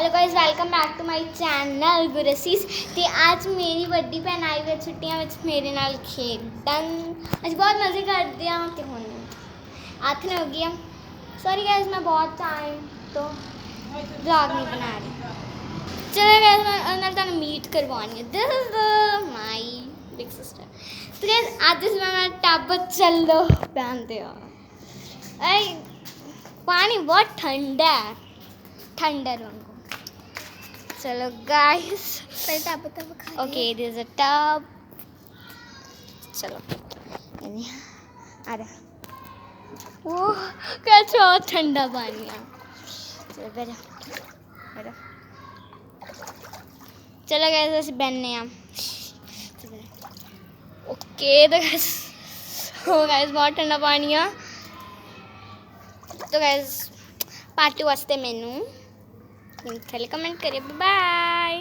Hello guys welcome back to my channel Gursees. तो आज मेरी बड़ी भैन आई हुई छुट्टियां मेरे नाल खेडन। अज बहुत मज़े करते हैं तो हुण 8 हो गई। सॉरी गाइस मैं बहुत टाइम तो ब्लॉग नहीं बना रही। चलो गाइस मैं तुहानू मीट करवानी है। This is my big sister. तो गाइस आज मैं टब चलो पहनते हो। पानी बहुत ठंडा है, ठंडा रंग। चलो guys okay this a tub. चलो आ रहा। ओह कैसा ठंडा पानी है। चलो बैठो बैठो। चलो गाइस ऐसे बहने हैं। ओके तो गाइस बहुत ठंडा पानी है। तो गाइस पार्टी वास्ते मैनू थले कमेंट करिए। बाय।